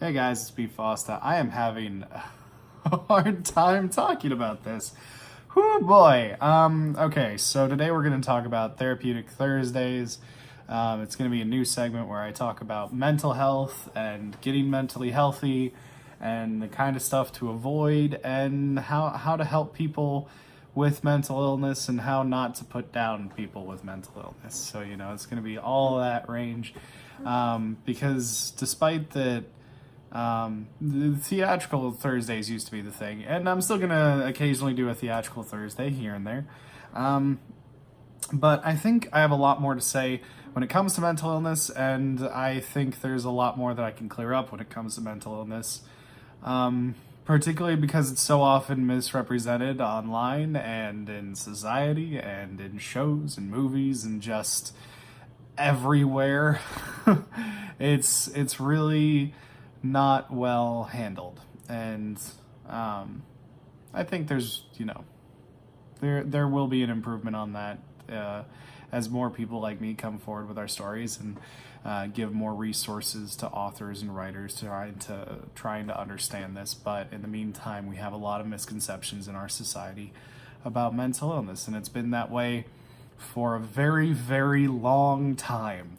Hey guys, it's B. Foster. I am having a hard time talking about this. Whoo boy. Okay, so today we're going to talk about Therapeutic Thursdays. It's going to be a new segment where I talk about mental health and getting mentally healthy and the kind of stuff to avoid and how to help people with mental illness and how not to put down people with mental illness. So, it's going to be all that range because despite that, the theatrical Thursdays used to be the thing, and I'm still gonna occasionally do a theatrical Thursday here and there. But I think I have a lot more to say when it comes to mental illness, and I think there's a lot more that I can clear up when it comes to mental illness. Particularly because it's so often misrepresented online and in society and in shows and movies and just everywhere. It's really not well handled, and I think there's there will be an improvement on that as more people like me come forward with our stories and give more resources to authors and writers trying to understand this. But in the meantime, we have a lot of misconceptions in our society about mental illness, and it's been that way for a very, very long time.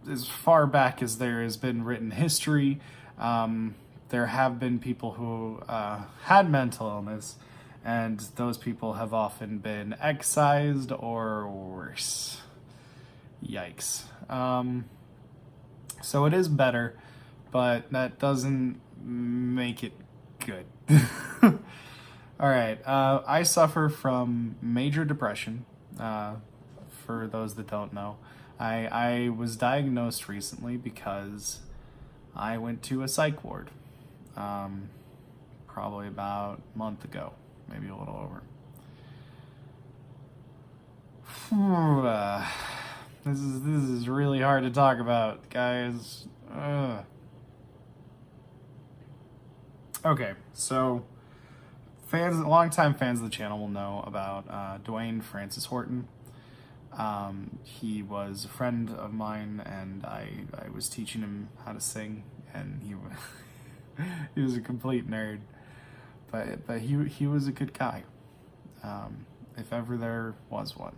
As far back as there has been written history, there have been people who had mental illness, and those people have often been excised or worse. Yikes. So it is better, but that doesn't make it good. All right. I suffer from major depression, for those that don't know. I was diagnosed recently because I went to a psych ward, probably about a month ago, maybe a little over. This is really hard to talk about, guys. Okay, so longtime fans of the channel will know about Dwayne Francis Horton. He was a friend of mine, and I was teaching him how to sing, and he was a complete nerd, but he was a good guy, if ever there was one.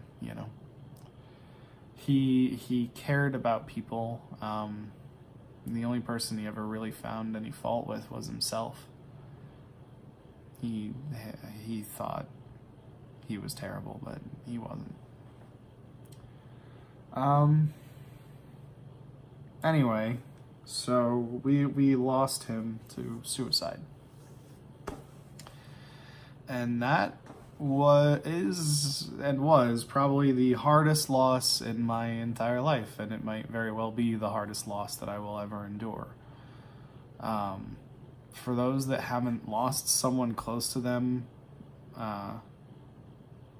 He cared about people, and the only person he ever really found any fault with was himself. He thought he was terrible, but he wasn't. Anyway, so we lost him to suicide. And that was probably the hardest loss in my entire life, and it might very well be the hardest loss that I will ever endure. For those that haven't lost someone close to them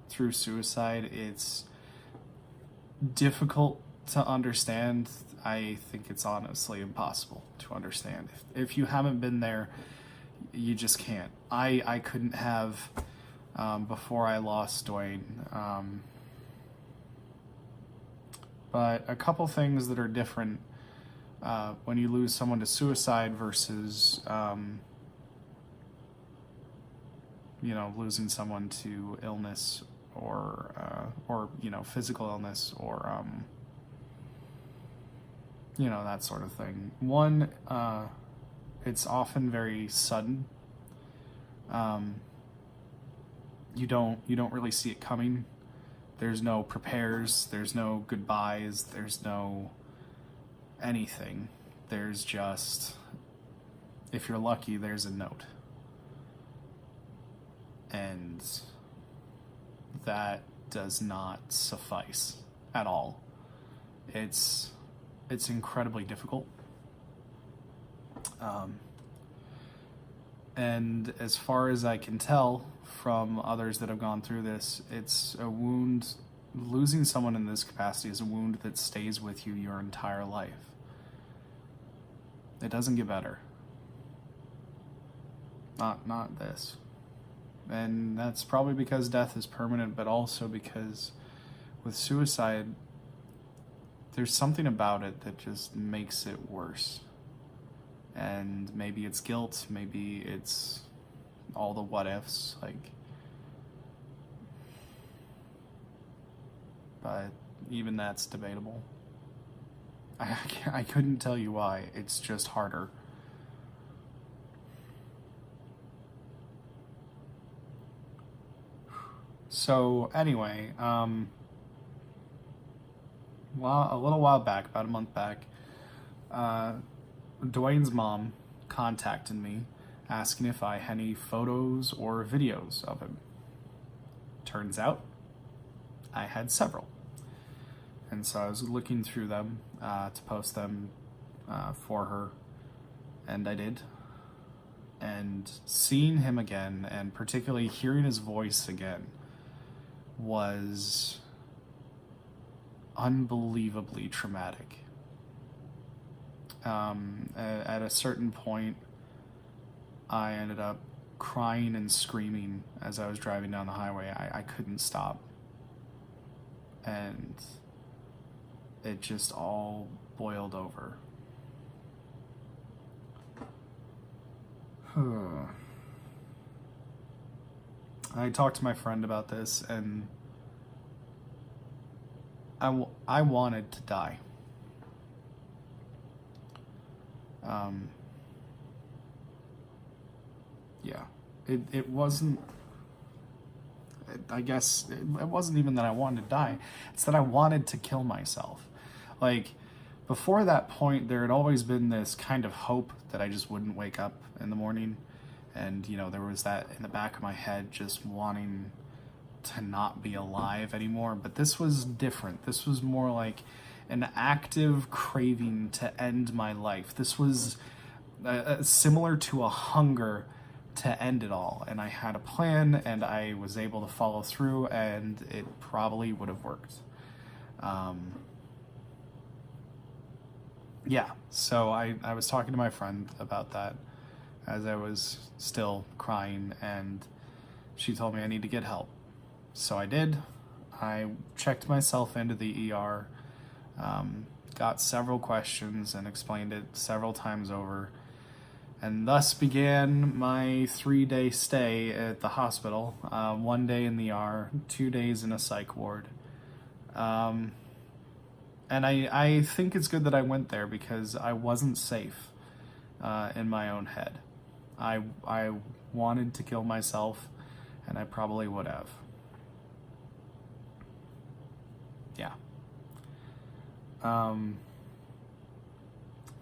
through suicide, it's difficult to understand. I think it's honestly impossible to understand. If you haven't been there, you just can't. I couldn't have before I lost Dwayne. But a couple things that are different when you lose someone to suicide versus losing someone to illness or physical illness or that sort of thing. One, it's often very sudden. You don't really see it coming. There's no prepares, there's no goodbyes, there's no anything. There's just, if you're lucky, there's a note. And that does not suffice at all. It's incredibly difficult. And as far as I can tell from others that have gone through this, it's a wound. Losing someone in this capacity is a wound that stays with you your entire life. It doesn't get better. Not this. And that's probably because death is permanent, but also because with suicide, there's something about it that just makes it worse. And maybe it's guilt, maybe it's all the what ifs, like, but even that's debatable. I couldn't tell you why, it's just harder. So anyway, well, a little while back, about a month back, Dwayne's mom contacted me asking if I had any photos or videos of him. Turns out I had several. And so I was looking through them to post them for her, and I did. And seeing him again, and particularly hearing his voice again, was unbelievably traumatic. At a certain point, I ended up crying and screaming as I was driving down the highway. I couldn't stop. And it just all boiled over. I talked to my friend about this, and I wanted to die. Yeah, it wasn't, I guess, it wasn't even that I wanted to die, it's that I wanted to kill myself. Like, before that point, there had always been this kind of hope that I just wouldn't wake up in the morning. And, you know, there was that in the back of my head, just wanting to not be alive anymore. But this was different. This was more like an active craving to end my life. This was similar to a hunger to end it all. And I had a plan, and I was able to follow through, and it probably would have worked. Yeah, so I was talking to my friend about that as I was still crying, and she told me I need to get help. So I did. I checked myself into the ER, got several questions and explained it several times over, and thus began my 3-day stay at the hospital. 1 day in the ER, 2 days in a psych ward. And I think it's good that I went there because I wasn't safe in my own head. I wanted to kill myself, and I probably would have. Yeah.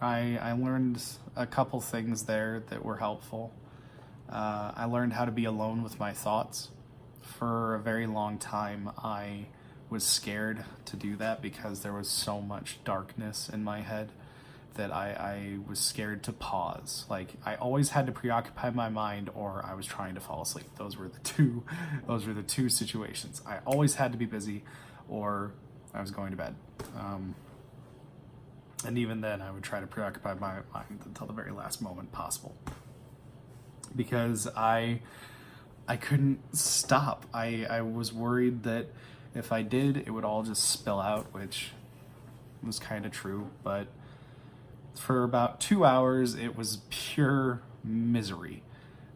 I learned a couple things there that were helpful. I learned how to be alone with my thoughts. For a very long time, I was scared to do that because there was so much darkness in my head that I was scared to pause. Like, I always had to preoccupy my mind, or I was trying to fall asleep. Those were the two situations. I always had to be busy, or I was going to bed. And even then, I would try to preoccupy my mind until the very last moment possible, because I couldn't stop. I was worried that if I did, it would all just spill out, which was kind of true. But for about 2 hours, it was pure misery,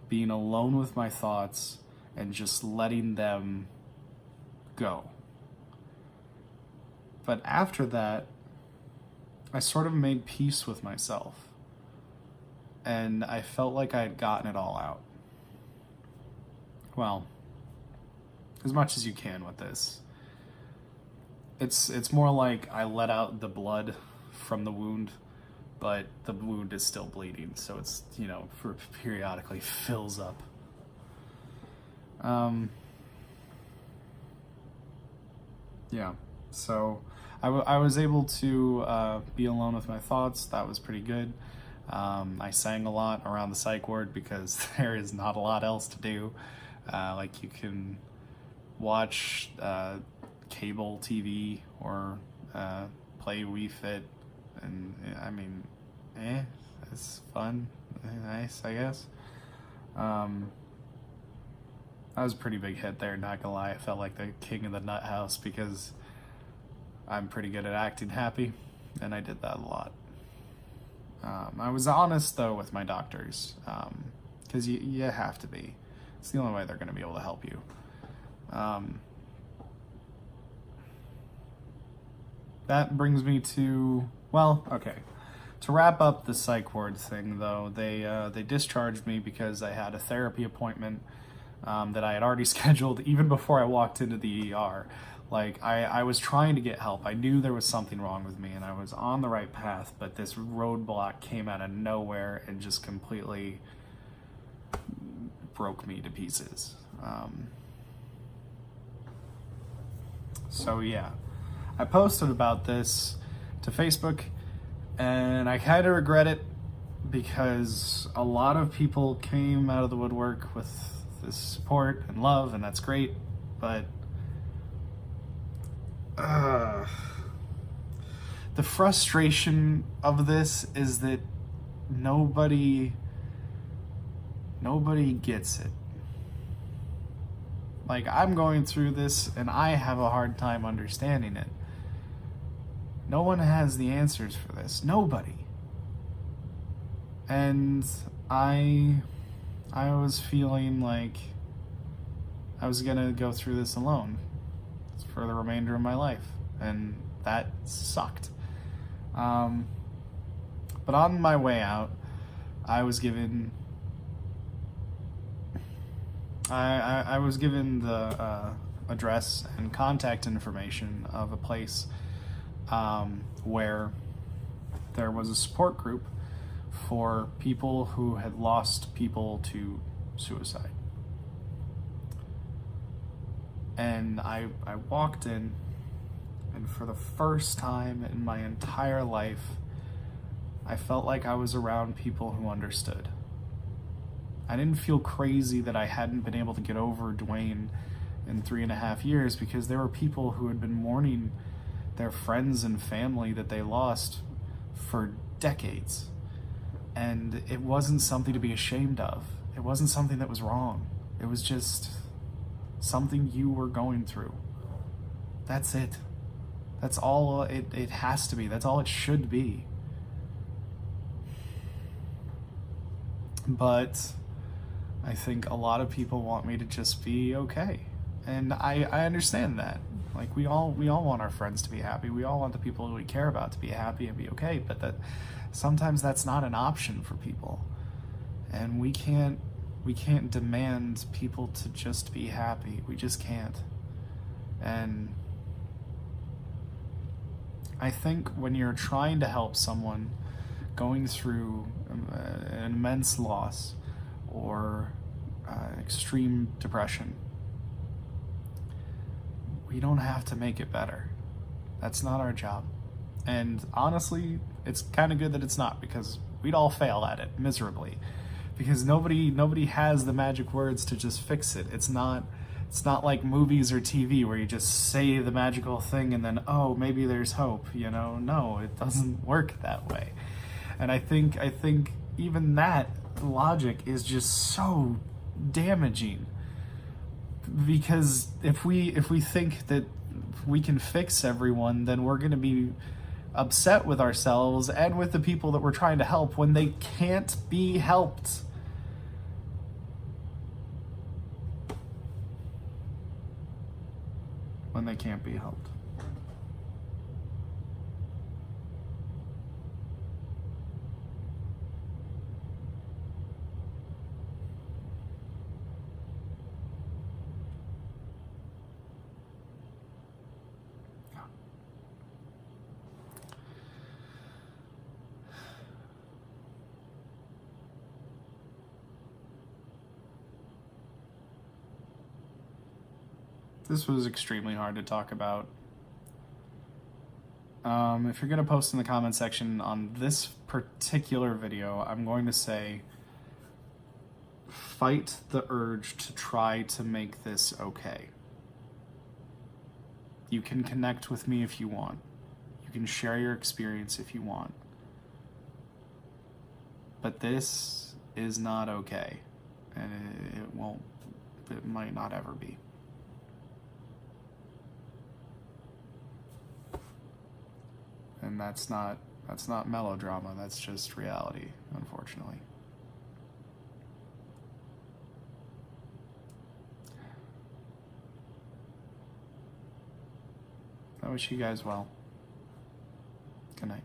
being alone with my thoughts and just letting them go. But after that, I sort of made peace with myself, and I felt like I had gotten it all out. Well, as much as you can with this. It's more like I let out the blood from the wound, but the wound is still bleeding, so it's, you know, periodically fills up. Yeah, so I was able to be alone with my thoughts. That was pretty good. I sang a lot around the psych ward because there is not a lot else to do. Like, you can watch cable TV or play Wii Fit, and I mean, it's fun, nice, I guess. That was a pretty big hit there, not gonna lie. I felt like the king of the nut house because I'm pretty good at acting happy, and I did that a lot. I was honest, though, with my doctors, because you have to be. It's the only way they're going to be able to help you. That brings me to, well, okay. To wrap up the psych ward thing, though, they discharged me because I had a therapy appointment that I had already scheduled even before I walked into the ER. Like, I was trying to get help. I knew there was something wrong with me, and I was on the right path, but this roadblock came out of nowhere and just completely broke me to pieces. So, yeah. I posted about this to Facebook, and I kind of regret it because a lot of people came out of the woodwork with this support and love, and that's great, but the frustration of this is that nobody gets it. Like, I'm going through this and I have a hard time understanding it. No one has the answers for this. Nobody. And I was feeling like I was gonna go through this alone for the remainder of my life, and that sucked. But on my way out, I was given the address and contact information of a place where there was a support group for people who had lost people to suicide. And I walked in, and for the first time in my entire life, I felt like I was around people who understood. I didn't feel crazy that I hadn't been able to get over Dwayne in 3.5 years, because there were people who had been mourning their friends and family that they lost for decades. And it wasn't something to be ashamed of. It wasn't something that was wrong. It was just something you were going through. That's it. That's all it has to be. That's all it should be. But I think a lot of people want me to just be okay. And I understand that. Like, we all want our friends to be happy. We all want the people we care about to be happy and be okay, but that sometimes that's not an option for people. And we can't demand people to just be happy. We just can't. And I think when you're trying to help someone going through an immense loss or extreme depression, we don't have to make it better. That's not our job. And honestly, it's kind of good that it's not, because we'd all fail at it miserably. Because nobody has the magic words to just fix it. It's not like movies or TV where you just say the magical thing and then, oh, maybe there's hope, you know? No, it doesn't work that way. And I think even that logic is just so damaging. Because if we think that we can fix everyone, then we're going to be upset with ourselves and with the people that we're trying to help when they can't be helped. When they can't be helped. This was extremely hard to talk about. If you're going to post in the comment section on this particular video, I'm going to say, fight the urge to try to make this okay. You can connect with me if you want. You can share your experience if you want. But this is not okay. And it might not ever be. And that's not That's not melodrama, that's just reality, unfortunately. I wish you guys well. Good night.